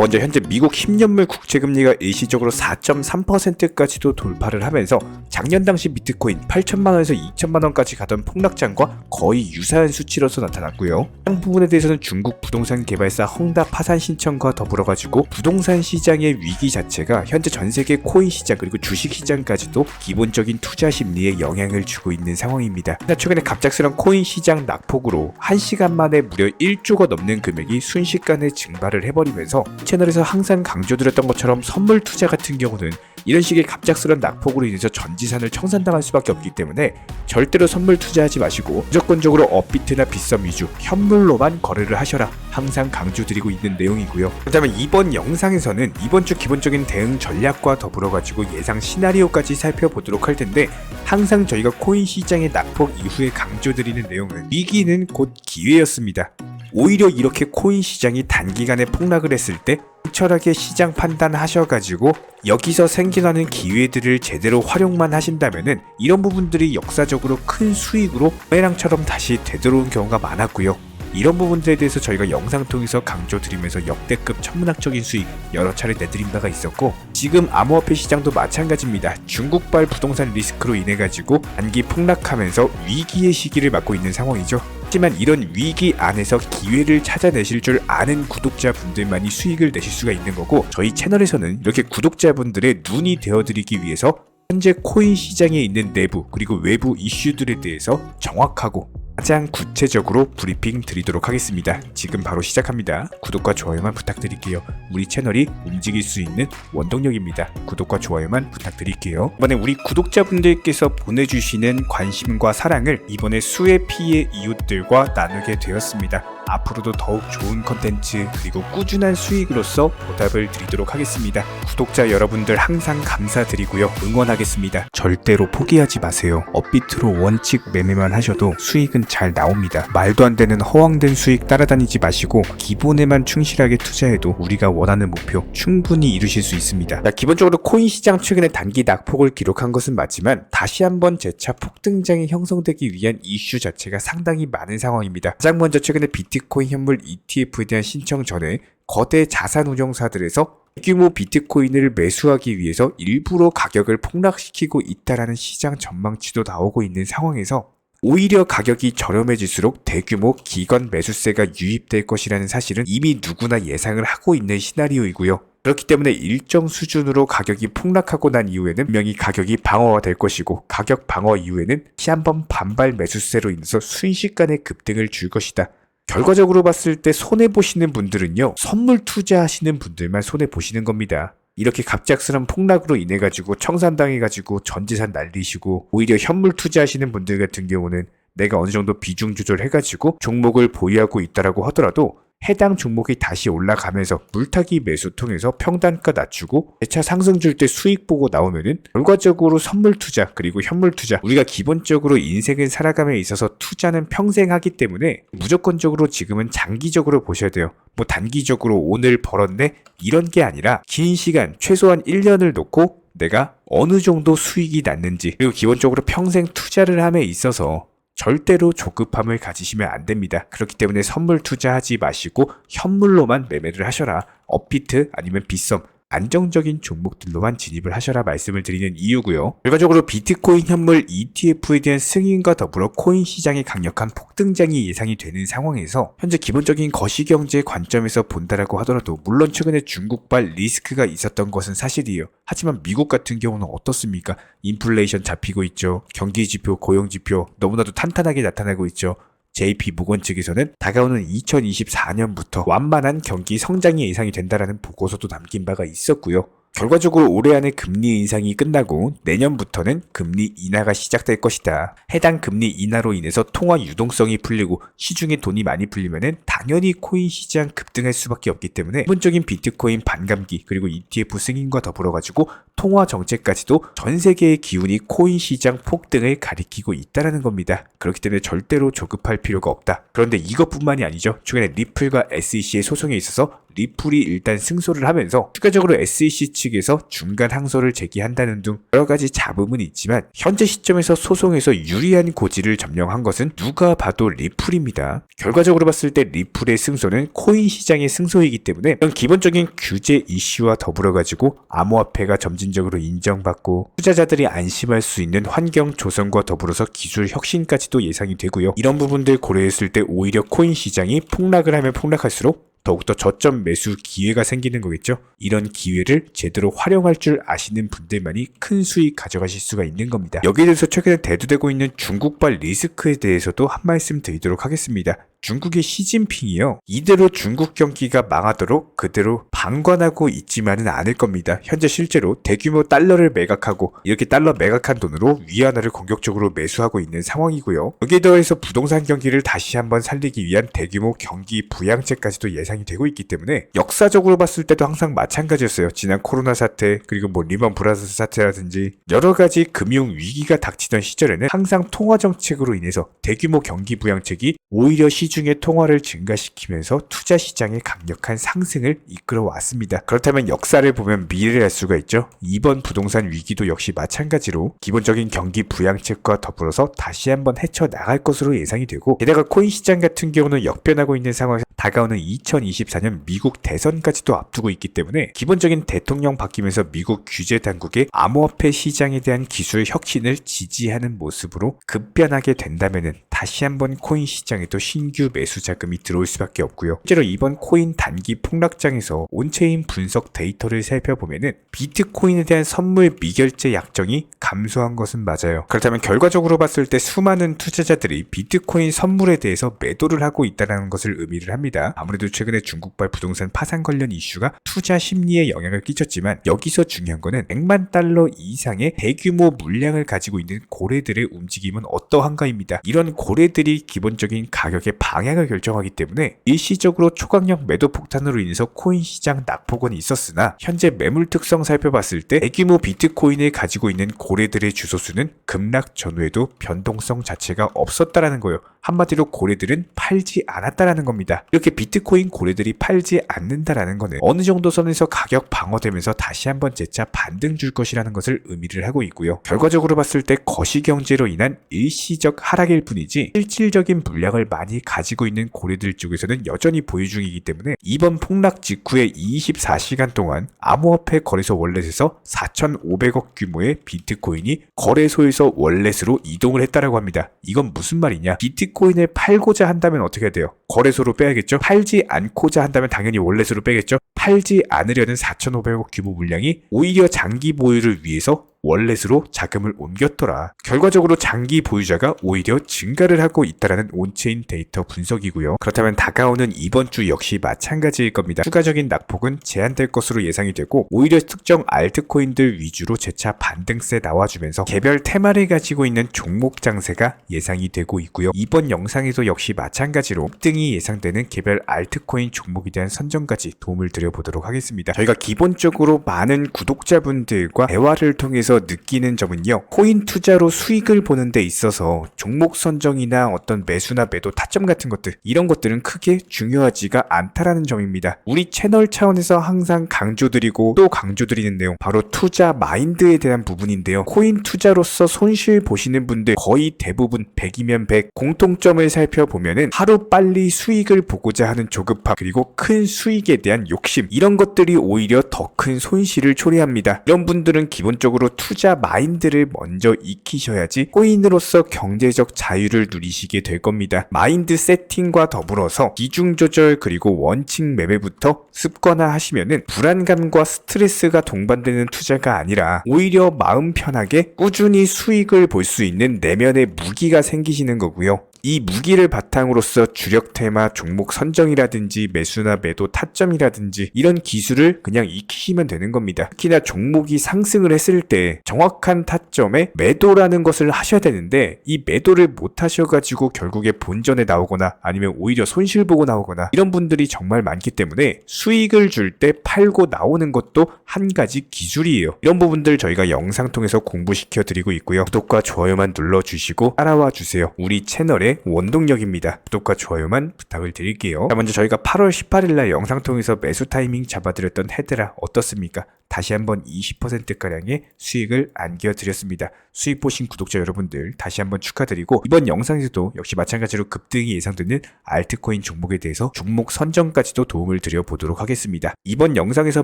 먼저 현재 미국 10년물 국채금리가 일시적으로 4.3%까지도 돌파를 하면서 작년 당시 비트코인 8천만원에서 2천만원까지 가던 폭락장과 거의 유사한 수치로서 나타났고요. 해당 부분에 대해서는 중국 부동산 개발사 헝다 파산 신청과 더불어가지고 부동산 시장의 위기 자체가 현재 전세계 코인 시장 그리고 주식 시장까지도 기본적인 투자 심리에 영향을 주고 있는 상황입니다. 최근에 갑작스런 코인 시장 낙폭으로 1시간 만에 무려 1조가 넘는 금액이 순식간에 증발을 해버리면서 채널에서 항상 강조드렸던 것처럼 선물 투자 같은 경우는 이런 식의 갑작스런 낙폭으로 인해서 전 지산을 청산당할 수밖에 없기 때문에 절대로 선물 투자하지 마시고 무조건적으로 업비트나 빗썸 위주 현물로만 거래를 하셔라 항상 강조드리고 있는 내용이고요. 그렇다면 이번 영상에서는 이번 주 기본적인 대응 전략과 더불어가지고 예상 시나리오까지 살펴보도록 할 텐데, 항상 저희가 코인 시장의 낙폭 이후에 강조드리는 내용은 위기는 곧 기회였습니다. 오히려 이렇게 코인 시장이 단기간에 폭락을 했을 때 철학의 시장 판단하셔가지고 여기서 생겨나는 기회들을 제대로 활용만 하신다면은 이런 부분들이 역사적으로 큰 수익으로 메랑처럼 다시 되돌아온 경우가 많았고요. 이런 부분들에 대해서 저희가 영상 통해서 강조드리면서 역대급 천문학적인 수익 여러 차례 내드린 바가 있었고, 지금 암호화폐 시장도 마찬가지입니다. 중국발 부동산 리스크로 인해 가지고 단기 폭락하면서 위기의 시기를 맞고 있는 상황이죠. 하지만 이런 위기 안에서 기회를 찾아내실 줄 아는 구독자분들만이 수익을 내실 수가 있는 거고, 저희 채널에서는 이렇게 구독자분들의 눈이 되어드리기 위해서 현재 코인 시장에 있는 내부 그리고 외부 이슈들에 대해서 정확하고 가장 구체적으로 브리핑 드리도록 하겠습니다. 지금 바로 시작합니다. 구독과 좋아요만 부탁드릴게요. 우리 채널이 움직일 수 있는 원동력입니다. 구독과 좋아요만 부탁드릴게요. 이번에 우리 구독자분들께서 보내주시는 관심과 사랑을 이번에 수혜 피해 이웃들과 나누게 되었습니다. 앞으로도 더욱 좋은 컨텐츠 그리고 꾸준한 수익으로서 보답을 드리도록 하겠습니다. 구독자 여러분들 항상 감사드리고요. 응원하겠습니다. 절대로 포기하지 마세요. 업비트로 원칙 매매만 하셔도 수익은 잘 나옵니다. 말도 안 되는 허황된 수익 따라다니지 마시고 기본에만 충실하게 투자해도 우리가 원하는 목표 충분히 이루실 수 있습니다. 기본적으로 코인 시장 최근에 단기 낙폭을 기록한 것은 맞지만 다시 한번 재차 폭등장이 형성되기 위한 이슈 자체가 상당히 많은 상황입니다. 가장 먼저 최근에 비트코인 현물 ETF에 대한 신청 전에 거대 자산 운용사들에서 대규모 비트코인을 매수하기 위해서 일부러 가격을 폭락시키고 있다라는 시장 전망치도 나오고 있는 상황에서 오히려 가격이 저렴해질수록 대규모 기관 매수세가 유입될 것이라는 사실은 이미 누구나 예상을 하고 있는 시나리오이고요. 그렇기 때문에 일정 수준으로 가격이 폭락하고 난 이후에는 분명히 가격이 방어가 될 것이고, 가격 방어 이후에는 다시 한번 반발 매수세로 인해서 순식간에 급등을 줄 것이다. 결과적으로 봤을 때 손해보시는 분들은요, 선물 투자하시는 분들만 손해보시는 겁니다. 이렇게 갑작스런 폭락으로 인해 가지고 청산당해 가지고 전재산 날리시고, 오히려 현물 투자하시는 분들 같은 경우는 내가 어느 정도 비중 조절해 가지고 종목을 보유하고 있다라고 하더라도 해당 종목이 다시 올라가면서 물타기 매수 통해서 평단가 낮추고 재차 상승 줄 때 수익 보고 나오면은 결과적으로 선물 투자 그리고 현물 투자, 우리가 기본적으로 인생을 살아감에 있어서 투자는 평생 하기 때문에 무조건적으로 지금은 장기적으로 보셔야 돼요. 뭐 단기적으로 오늘 벌었네 이런 게 아니라 긴 시간 최소한 1년을 놓고 내가 어느 정도 수익이 났는지, 그리고 기본적으로 평생 투자를 함에 있어서 절대로 조급함을 가지시면 안 됩니다. 그렇기 때문에 선물 투자하지 마시고 현물로만 매매를 하셔라. 업비트 아니면 빗썸 안정적인 종목들로만 진입을 하셔라 말씀을 드리는 이유고요. 결과적으로 비트코인 현물 ETF에 대한 승인과 더불어 코인 시장의 강력한 폭등장이 예상이 되는 상황에서 현재 기본적인 거시경제 관점에서 본다라고 하더라도, 물론 최근에 중국발 리스크가 있었던 것은 사실이에요. 하지만 미국 같은 경우는 어떻습니까? 인플레이션 잡히고 있죠. 경기지표, 고용지표 너무나도 탄탄하게 나타나고 있죠. JP모건 측에서는 다가오는 2024년부터 완만한 경기 성장이 예상이 된다라는 보고서도 남긴 바가 있었고요. 결과적으로 올해 안에 금리 인상이 끝나고 내년부터는 금리 인하가 시작될 것이다. 해당 금리 인하로 인해서 통화 유동성이 풀리고 시중에 돈이 많이 풀리면은 당연히 코인 시장 급등할 수밖에 없기 때문에 기본적인 비트코인 반감기 그리고 ETF 승인과 더불어가지고 통화 정책까지도 전 세계의 기운이 코인 시장 폭등을 가리키고 있다는 겁니다. 그렇기 때문에 절대로 조급할 필요가 없다. 그런데 이것뿐만이 아니죠. 최근에 리플과 SEC의 소송에 있어서 리플이 일단 승소를 하면서 추가적으로 SEC 측에서 중간 항소를 제기한다는 등 여러가지 잡음은 있지만 현재 시점에서 소송에서 유리한 고지를 점령한 것은 누가 봐도 리플입니다. 결과적으로 봤을 때 리플의 승소는 코인 시장의 승소이기 때문에 이런 기본적인 규제 이슈와 더불어 가지고 암호화폐가 점진적으로 인정받고 투자자들이 안심할 수 있는 환경 조성과 더불어서 기술 혁신까지도 예상이 되고요. 이런 부분들 고려했을 때 오히려 코인 시장이 폭락을 하면 폭락할수록 더욱더 저점 매수 기회가 생기는 거겠죠. 이런 기회를 제대로 활용할 줄 아시는 분들만이 큰 수익 가져가실 수가 있는 겁니다. 여기에 대해서 최근에 대두되고 있는 중국발 리스크에 대해서도 한 말씀 드리도록 하겠습니다. 중국의 시진핑이요. 이대로 중국 경기가 망하도록 그대로 방관하고 있지만은 않을 겁니다. 현재 실제로 대규모 달러를 매각하고 이렇게 달러 매각한 돈으로 위안화를 공격적으로 매수하고 있는 상황이고요. 여기에 더해서 부동산 경기를 다시 한번 살리기 위한 대규모 경기 부양책까지도 예상이 되고 있기 때문에 역사적으로 봤을 때도 항상 마찬가지였어요. 지난 코로나 사태 그리고 리먼 브라더스 사태라든지 여러 가지 금융 위기가 닥치던 시절에는 항상 통화 정책으로 인해서 대규모 경기 부양책이 오히려 시중의 통화를 증가시키면서 투자 시장의 강력한 상승을 이끌어 왔습니다. 그렇다면 역사를 보면 미래를 알 수가 있죠. 이번 부동산 위기도 역시 마찬가지로 기본적인 경기 부양책과 더불어서 다시 한번 헤쳐나갈 것으로 예상이 되고 게다가 코인 시장 같은 경우는 역변하고 있는 상황에서 다가오는 2024년 미국 대선까지도 앞두고 있기 때문에 기본적인 대통령 바뀌면서 미국 규제 당국의 암호화폐 시장에 대한 기술 혁신을 지지하는 모습으로 급변하게 된다면은 다시 한번 코인 시장에도 신규 매수 자금이 들어올 수밖에 없고요. 실제로 이번 코인 단기 폭락장에서 온체인 분석 데이터를 살펴보면은 비트코인에 대한 선물 미결제 약정이 감소한 것은 맞아요. 그렇다면 결과적으로 봤을 때 수많은 투자자들이 비트코인 선물에 대해서 매도를 하고 있다는 것을 의미를 합니다. 아무래도 최근에 중국발 부동산 파산 관련 이슈가 투자 심리에 영향을 끼쳤지만 여기서 중요한 거는 100만 달러 이상의 대규모 물량을 가지고 있는 고래들의 움직임은 어떠한가입니다. 이런 고래들이 기본적인 가격의 방향을 결정하기 때문에 일시적으로 초강력 매도 폭탄으로 인해서 코인 시장 낙폭은 있었으나 현재 매물 특성 살펴봤을 때 대규모 비트코인을 가지고 있는 고래들의 주소수는 급락 전후에도 변동성 자체가 없었다라는 거예요. 한마디로 고래들은 팔지 않았다라는 겁니다. 이렇게 비트코인 고래들이 팔지 않는다라는 거는 어느 정도 선에서 가격 방어되면서 다시 한번 재차 반등 줄 것이라는 것을 의미를 하고 있고요. 결과적으로 봤을 때 거시경제로 인한 일시적 하락일 뿐이지 실질적인 물량을 많이 가지고 있는 고래들 쪽에서는 여전히 보유 중이기 때문에 이번 폭락 직후에 24시간 동안 암호화폐 거래소 월렛에서 4,500억 규모의 비트코인이 거래소에서 월렛으로 이동을 했다라고 합니다. 이건 무슨 말이냐? 비트코인을 팔고자 한다면 어떻게 해야 돼요? 거래소로 빼야겠죠? 팔지 않고자 한다면 당연히 월렛으로 빼겠죠? 팔지 않으려는 4,500억 규모 물량이 오히려 장기 보유를 위해서 월렛으로 자금을 옮겼더라. 결과적으로 장기 보유자가 오히려 증가를 하고 있다는 온체인 데이터 분석이고요. 그렇다면 다가오는 이번 주 역시 마찬가지일 겁니다. 추가적인 낙폭은 제한될 것으로 예상이 되고 오히려 특정 알트코인들 위주로 재차 반등세 나와주면서 개별 테마를 가지고 있는 종목 장세가 예상이 되고 있고요. 이번 영상에도 역시 마찬가지로 급등이 예상되는 개별 알트코인 종목에 대한 선정까지 도움을 드려보도록 하겠습니다. 저희가 기본적으로 많은 구독자분들과 대화를 통해서 느끼는 점은요. 코인 투자로 수익을 보는 데 있어서 종목 선정이나 어떤 매수나 매도 타점 같은 것들 이런 것들은 크게 중요하지가 않다라는 점입니다. 우리 채널 차원에서 항상 강조드리고 또 강조드리는 내용 바로 투자 마인드에 대한 부분인데요. 코인 투자로서 손실 보시는 분들 거의 대부분 100이면 100 공통점을 살펴보면은 하루 빨리 수익을 보고자 하는 조급함 그리고 큰 수익에 대한 욕심 이런 것들이 오히려 더 큰 손실을 초래합니다. 이런 분들은 기본적으로 투자 마인드를 먼저 익히셔야지 코인으로서 경제적 자유를 누리시게 될 겁니다. 마인드 세팅과 더불어서 비중 조절 그리고 원칙 매매부터 습관화 하시면은 불안감과 스트레스가 동반되는 투자가 아니라 오히려 마음 편하게 꾸준히 수익을 볼 수 있는 내면의 무기가 생기시는 거고요. 이 무기를 바탕으로서 주력 테마 종목 선정이라든지 매수나 매도 타점이라든지 이런 기술을 그냥 익히시면 되는 겁니다. 특히나 종목이 상승을 했을 때 정확한 타점에 매도라는 것을 하셔야 되는데 이 매도를 못 하셔가지고 결국에 본전에 나오거나 아니면 오히려 손실 보고 나오거나 이런 분들이 정말 많기 때문에 수익을 줄 때 팔고 나오는 것도 한 가지 기술이에요. 이런 부분들 저희가 영상 통해서 공부시켜 드리고 있고요. 구독과 좋아요만 눌러주시고 따라와 주세요. 우리 채널에 저희의 원동력입니다. 구독과 좋아요만 부탁을 드릴게요. 자, 먼저 저희가 8월 18일날 영상 통해서 매수 타이밍 잡아드렸던 헤드라 어떻습니까? 다시 한번 20%가량의 수익을 안겨드렸습니다. 수익 보신 구독자 여러분들 다시 한번 축하드리고, 이번 영상에서도 역시 마찬가지로 급등이 예상되는 알트코인 종목에 대해서 종목 선정까지도 도움을 드려보도록 하겠습니다. 이번 영상에서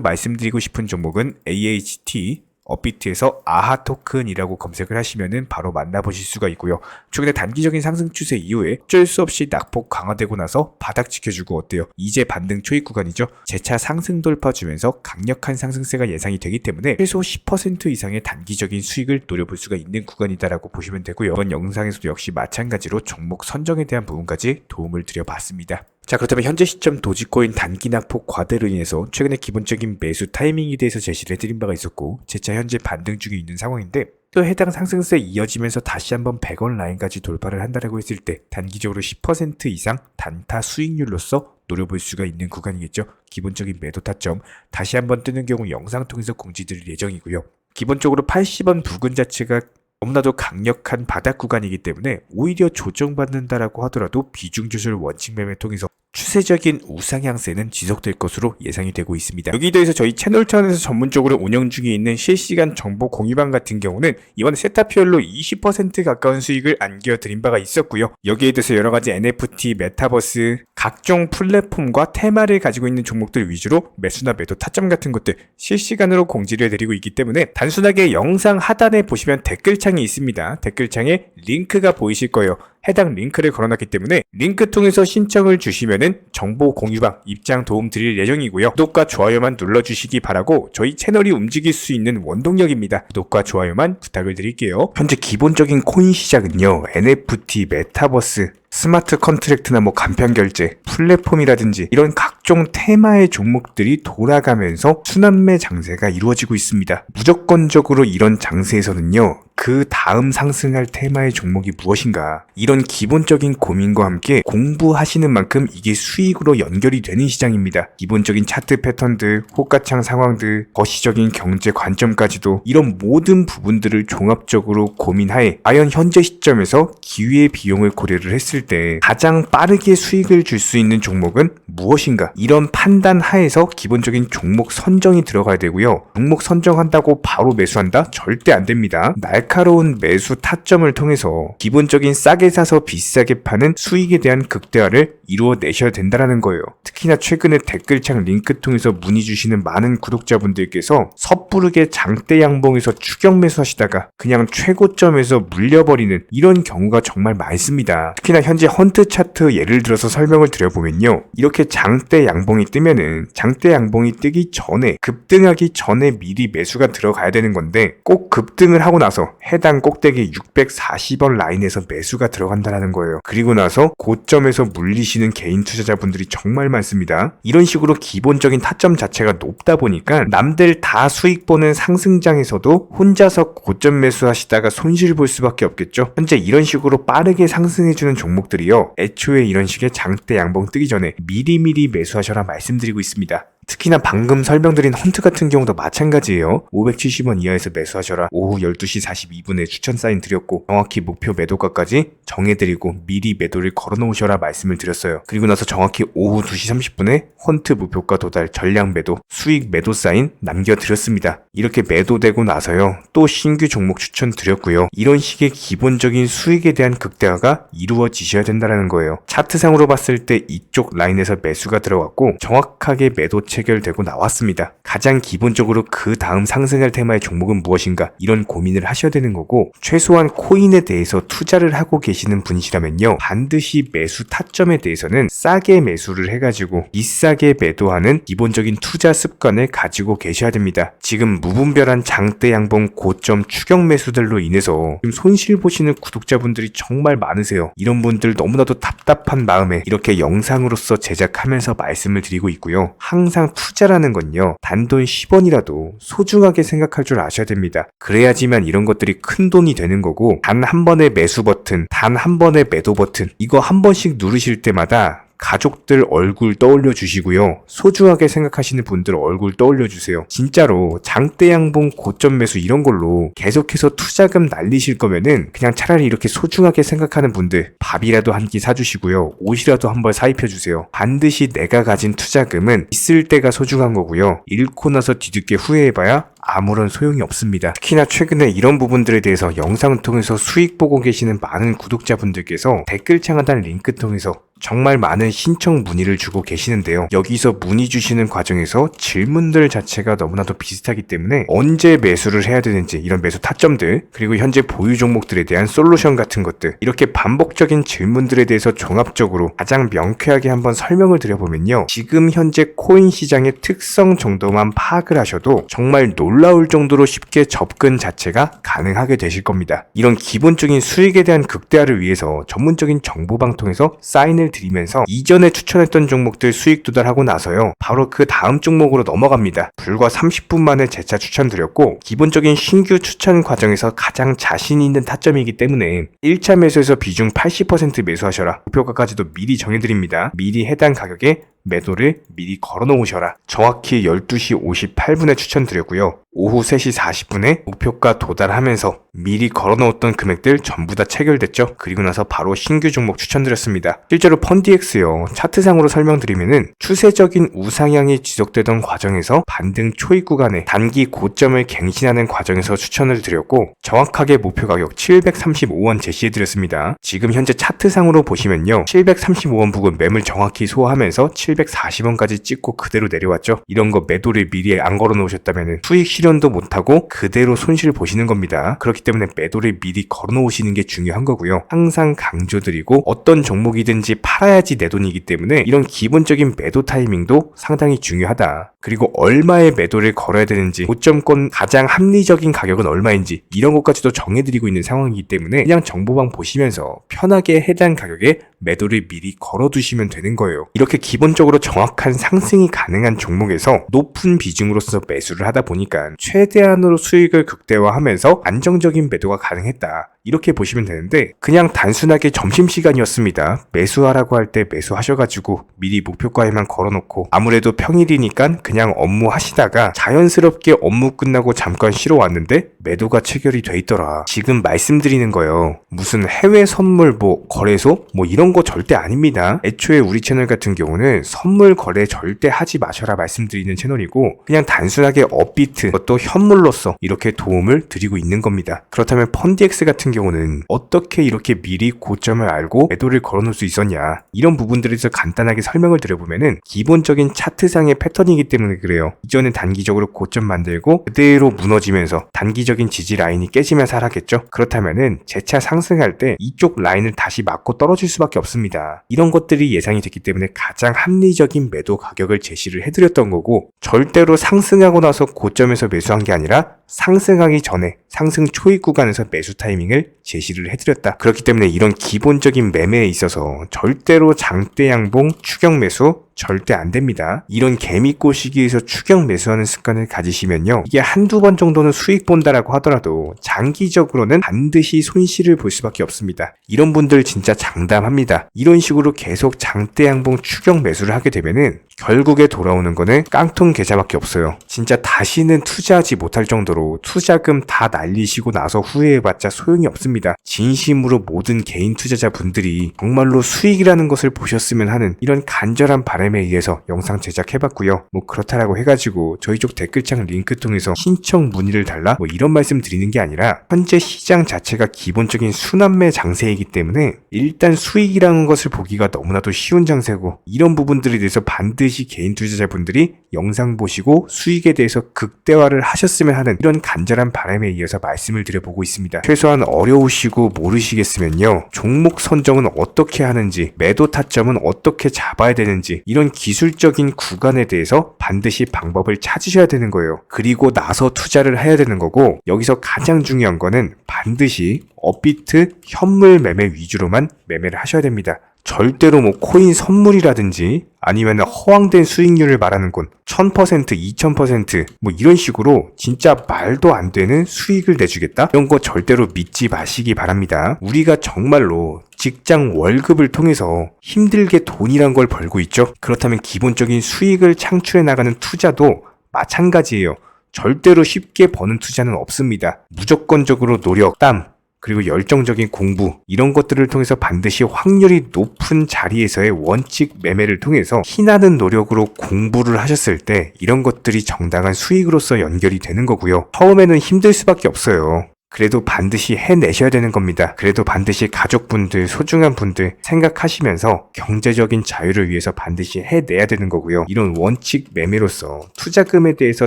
말씀드리고 싶은 종목은 AHT, 업비트에서 아하 토큰이라고 검색을 하시면은 바로 만나보실 수가 있고요. 최근에 단기적인 상승 추세 이후에 어쩔 수 없이 낙폭 강화되고 나서 바닥 지켜주고 어때요? 이제 반등 초입 구간이죠. 재차 상승 돌파 주면서 강력한 상승세가 예상이 되기 때문에 최소 10% 이상의 단기적인 수익을 노려볼 수가 있는 구간이다라고 보시면 되고요. 이번 영상에서도 역시 마찬가지로 종목 선정에 대한 부분까지 도움을 드려봤습니다. 자, 그렇다면 현재 시점 도지코인 단기 낙폭 과대로 인해서 최근에 기본적인 매수 타이밍에 대해서 제시를 해드린 바가 있었고, 재차 현재 반등 중에 있는 상황인데, 또 해당 상승세 이어지면서 다시 한번 100원 라인까지 돌파를 한다라고 했을 때 단기적으로 10% 이상 단타 수익률로서 노려볼 수가 있는 구간이겠죠. 기본적인 매도 타점 다시 한번 뜨는 경우 영상 통해서 공지드릴 예정이고요. 기본적으로 80원 부근 자체가 너무나도 강력한 바닥 구간이기 때문에 오히려 조정받는다라고 하더라도 비중 조절 원칙 매매 통해서 추세적인 우상향세는 지속될 것으로 예상이 되고 있습니다. 여기에 대해서 저희 채널 차원에서 전문적으로 운영 중에 있는 실시간 정보 공유방 같은 경우는 이번에 세타피얼로 20% 가까운 수익을 안겨드린 바가 있었고요. 여기에 대해서 여러가지 NFT, 메타버스, 각종 플랫폼과 테마를 가지고 있는 종목들 위주로 매수나 매도 타점 같은 것들 실시간으로 공지를 해드리고 있기 때문에 단순하게 영상 하단에 보시면 댓글창이 있습니다. 댓글창에 링크가 보이실 거예요. 해당 링크를 걸어놨기 때문에 링크 통해서 신청을 주시면은 정보 공유방 입장 도움 드릴 예정이고요. 구독과 좋아요만 눌러주시기 바라고 저희 채널이 움직일 수 있는 원동력입니다. 구독과 좋아요만 부탁을 드릴게요. 현재 기본적인 코인 시장은요, NFT, 메타버스, 스마트 컨트랙트나 간편 결제, 플랫폼이라든지 이런 각종 테마의 종목들이 돌아가면서 순환매 장세가 이루어지고 있습니다. 무조건적으로 이런 장세에서는요, 그 다음 상승할 테마의 종목이 무엇인가, 이런 기본적인 고민과 함께 공부하시는 만큼 이게 수익으로 연결이 되는 시장입니다. 기본적인 차트 패턴들, 호가창 상황들, 거시적인 경제 관점까지도 이런 모든 부분들을 종합적으로 고민하에 과연 현재 시점에서 기회의 비용을 고려를 했을 때 가장 빠르게 수익을 줄 수 있는 종목은 무엇인가, 이런 판단 하에서 기본적인 종목 선정이 들어가야 되고요. 종목 선정한다고 바로 매수한다? 절대 안 됩니다. 날카로운 매수 타점을 통해서 기본적인 싸게 사서 비싸게 파는 수익에 대한 극대화를 이루어내셔야 된다는 거예요. 특히나 최근에 댓글창 링크 통해서 문의 주시는 많은 구독자분들께서 섣부르게 장대 양봉에서 추격 매수하시다가 그냥 최고점에서 물려버리는 이런 경우가 정말 많습니다. 특히나 현재 헌트 차트 예를 들어서 설명을 드려보면요, 이렇게 장대 양봉이 뜨면은 장대 양봉이 뜨기 전에, 급등하기 전에 미리 매수가 들어가야 되는 건데, 꼭 급등을 하고 나서 해당 꼭대기 640원 라인에서 매수가 들어간다는 거예요. 그리고 나서 고점에서 물리시는 개인 투자자분들이 정말 많습니다. 이런 식으로 기본적인 타점 자체가 높다 보니까 남들 다 수익 보는 상승장에서도 혼자서 고점 매수하시다가 손실 볼 수밖에 없겠죠. 현재 이런 식으로 빠르게 상승해주는 종목들이요, 애초에 이런 식의 장대 양봉 뜨기 전에 미리미리 매수하셔라 말씀드리고 있습니다. 특히나 방금 설명드린 헌트 같은 경우도 마찬가지예요. 570원 이하에서 매수하셔라. 오후 12시 42분에 추천 사인 드렸고 정확히 목표 매도가까지 정해드리고 미리 매도를 걸어놓으셔라 말씀을 드렸어요. 그리고 나서 정확히 오후 2시 30분에 헌트 목표가 도달 전량 매도 수익 매도 사인 남겨드렸습니다. 이렇게 매도되고 나서요, 또 신규 종목 추천 드렸고요. 이런 식의 기본적인 수익에 대한 극대화가 이루어지셔야 된다는 거예요. 차트상으로 봤을 때 이쪽 라인에서 매수가 들어갔고 정확하게 매도 체결되고 나왔습니다. 가장 기본적으로 그 다음 상승할 테마의 종목은 무엇인가, 이런 고민을 하셔야 되는 거고, 최소한 코인에 대해서 투자를 하고 계시는 분이시라면요, 반드시 매수 타점에 대해서는 싸게 매수를 해가지고 비싸게 매도하는 기본적인 투자 습관을 가지고 계셔야 됩니다. 지금 무분별한 장대 양봉 고점 추격 매수들로 인해서 지금 손실 보시는 구독자분들이 정말 많으세요. 이런 분들 너무나도 답답한 마음에 이렇게 영상으로서 제작하면서 말씀을 드리고 있고요. 항상 투자라는 건요, 단돈 10원이라도 소중하게 생각할 줄 아셔야 됩니다. 그래야지만 이런 것들이 큰 돈이 되는 거고, 단 한 번의 매수 버튼, 단 한 번의 매도 버튼, 이거 한 번씩 누르실 때마다 가족들 얼굴 떠올려 주시고요. 소중하게 생각하시는 분들 얼굴 떠올려 주세요. 진짜로 장대양봉 고점 매수 이런 걸로 계속해서 투자금 날리실 거면은 그냥 차라리 이렇게 소중하게 생각하는 분들 밥이라도 한 끼 사주시고요. 옷이라도 한 벌 사입혀 주세요. 반드시 내가 가진 투자금은 있을 때가 소중한 거고요. 잃고 나서 뒤늦게 후회해봐야 아무런 소용이 없습니다. 특히나 최근에 이런 부분들에 대해서 영상을 통해서 수익 보고 계시는 많은 구독자분들께서 댓글창 하단 링크 통해서 정말 많은 신청 문의를 주고 계시는데요. 여기서 문의 주시는 과정에서 질문들 자체가 너무나도 비슷하기 때문에 언제 매수를 해야 되는지 이런 매수 타점들, 그리고 현재 보유 종목들에 대한 솔루션 같은 것들, 이렇게 반복적인 질문들에 대해서 종합적으로 가장 명쾌하게 한번 설명을 드려보면요. 지금 현재 코인 시장의 특성 정도만 파악을 하셔도 정말 놀라울 정도로 쉽게 접근 자체가 가능하게 되실 겁니다. 이런 기본적인 수익에 대한 극대화를 위해서 전문적인 정보방 통해서 사인을 드리면서 이전에 추천했던 종목들 수익 도달하고 나서요. 바로 그 다음 종목으로 넘어갑니다. 불과 30분 만에 재차 추천드렸고 기본적인 신규 추천 과정에서 가장 자신 있는 타점이기 때문에 1차 매수에서 비중 80% 매수하셔라. 목표가까지도 미리 정해드립니다. 미리 해당 가격에 매도를 미리 걸어 놓으셔라. 정확히 12시 58분에 추천드렸고요. 오후 3시 40분에 목표가 도달하면서 미리 걸어 놓았던 금액들 전부 다 체결됐죠. 그리고 나서 바로 신규 종목 추천드렸습니다. 실제로 펀디엑스요. 차트상으로 설명드리면은 추세적인 우상향이 지속되던 과정에서 반등 초입 구간에 단기 고점을 갱신하는 과정에서 추천을 드렸고 정확하게 목표 가격 735원 제시해드렸습니다. 지금 현재 차트상으로 보시면요. 735원 부근 매물 정확히 소화하면서 740원까지 찍고 그대로 내려왔죠. 이런 거 매도를 미리 안 걸어 놓으셨다면 수익 실현도 못하고 그대로 손실 보시는 겁니다. 그렇기 때문에 매도를 미리 걸어 놓으시는 게 중요한 거고요. 항상 강조드리고 어떤 종목이든지 팔아야지 내 돈이기 때문에 이런 기본적인 매도 타이밍도 상당히 중요하다. 그리고 얼마의 매도를 걸어야 되는지, 고점권 가장 합리적인 가격은 얼마인지 이런 것까지도 정해드리고 있는 상황이기 때문에 그냥 정보방 보시면서 편하게 해당 가격에 매도를 미리 걸어두시면 되는 거예요. 이렇게 기본적으로 정확한 상승이 가능한 종목에서 높은 비중으로서 매수를 하다 보니까 최대한으로 수익을 극대화하면서 안정적인 매도가 가능했다. 이렇게 보시면 되는데 그냥 단순하게 점심시간이었습니다. 매수하라고 할 때 매수하셔가지고 미리 목표가에만 걸어놓고 아무래도 평일이니까 그냥 업무 하시다가 자연스럽게 업무 끝나고 잠깐 쉬러 왔는데 매도가 체결이 돼 있더라. 지금 말씀드리는 거예요. 무슨 해외 선물 거래소 이런 거 절대 아닙니다. 애초에 우리 채널 같은 경우는 선물 거래 절대 하지 마셔라 말씀드리는 채널이고 그냥 단순하게 업비트 또 현물로서 이렇게 도움을 드리고 있는 겁니다. 그렇다면 펀디엑스 같은 경우는 어떻게 이렇게 미리 고점을 알고 매도를 걸어놓을 수 있었냐, 이런 부분들에 대해서 간단하게 설명을 드려보면은 기본적인 차트상의 패턴이기 때문에 그래요. 이전에 단기적으로 고점 만들고 그대로 무너지면서 단기적인 지지 라인이 깨지면서 하락했죠. 그렇다면은 재차 상승할 때 이쪽 라인을 다시 맞고 떨어질 수밖에 없습니다. 이런 것들이 예상이 됐기 때문에 가장 합리적인 매도 가격을 제시를 해드렸던 거고 절대로 상승하고 나서 고점에서 매수한 게 아니라 상승하기 전에 상승 초입 구간에서 매수 타이밍을 제시를 해드렸다. 그렇기 때문에 이런 기본적인 매매에 있어서 절대로 장대 양봉 추격 매수 절대 안 됩니다. 이런 개미꽃 시기에서 추격 매수하는 습관을 가지시면요. 이게 한두 번 정도는 수익 본다라고 하더라도 장기적으로는 반드시 손실을 볼 수밖에 없습니다. 이런 분들 진짜 장담합니다. 이런 식으로 계속 장대 양봉 추격 매수를 하게 되면은 결국에 돌아오는 거는 깡통 계좌밖에 없어요. 진짜 다시는 투자하지 못할 정도로 투자금 다 날리시고 나서 후회해봤자 소용이 없습니다. 진심으로 모든 개인 투자자분들이 정말로 수익이라는 것을 보셨으면 하는 이런 간절한 바람에 의해서 영상 제작해봤고요. 그렇다라고 해가지고 저희 쪽 댓글창 링크 통해서 신청 문의를 달라 이런 말씀 드리는 게 아니라 현재 시장 자체가 기본적인 순환매 장세이기 때문에 일단 수익이라는 것을 보기가 너무나도 쉬운 장세고 이런 부분들에 대해서 반드시 개인 투자자분들이 영상 보시고 수익에 대해서 극대화를 하셨으면 하는 이런 간절한 바람에 의해서 말씀을 드려보고 있습니다. 최소한 어려우시고 모르시겠으면요. 종목 선정은 어떻게 하는지, 매도 타점은 어떻게 잡아야 되는지 이런 기술적인 구간에 대해서 반드시 방법을 찾으셔야 되는 거예요. 그리고 나서 투자를 해야 되는 거고 여기서 가장 중요한 거는 반드시 업비트 현물 매매 위주로만 매매를 하셔야 됩니다. 절대로 코인 선물이라든지 아니면 허황된 수익률을 말하는 건 1000%, 2000% 이런 식으로 진짜 말도 안 되는 수익을 내주겠다? 이런 거 절대로 믿지 마시기 바랍니다. 우리가 정말로 직장 월급을 통해서 힘들게 돈이란 걸 벌고 있죠. 그렇다면 기본적인 수익을 창출해 나가는 투자도 마찬가지예요. 절대로 쉽게 버는 투자는 없습니다. 무조건적으로 노력, 땀, 그리고 열정적인 공부 이런 것들을 통해서 반드시 확률이 높은 자리에서의 원칙 매매를 통해서 피나는 노력으로 공부를 하셨을 때 이런 것들이 정당한 수익으로서 연결이 되는 거고요. 처음에는 힘들 수밖에 없어요. 그래도 반드시 해내셔야 되는 겁니다. 그래도 반드시 가족분들, 소중한 분들 생각하시면서 경제적인 자유를 위해서 반드시 해내야 되는 거고요. 이런 원칙 매매로서 투자금에 대해서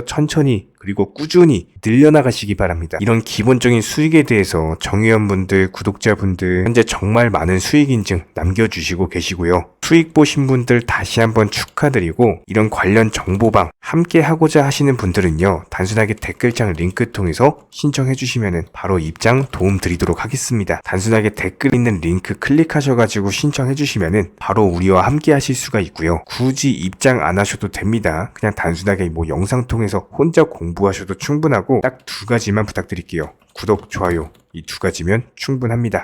천천히 그리고 꾸준히 늘려나가시기 바랍니다. 이런 기본적인 수익에 대해서 정의원분들, 구독자분들 현재 정말 많은 수익 인증 남겨주시고 계시고요. 수익 보신 분들 다시 한번 축하드리고 이런 관련 정보방 함께 하고자 하시는 분들은요. 단순하게 댓글창 링크 통해서 신청해 주시면 바로 입장 도움 드리도록 하겠습니다. 단순하게 댓글 있는 링크 클릭하셔가지고 신청해 주시면 바로 우리와 함께 하실 수가 있고요. 굳이 입장 안 하셔도 됩니다. 그냥 단순하게 뭐 영상 통해서 혼자 공부하셔도 충분하고 딱 두 가지만 부탁드릴게요. 구독, 좋아요 이 두 가지면 충분합니다.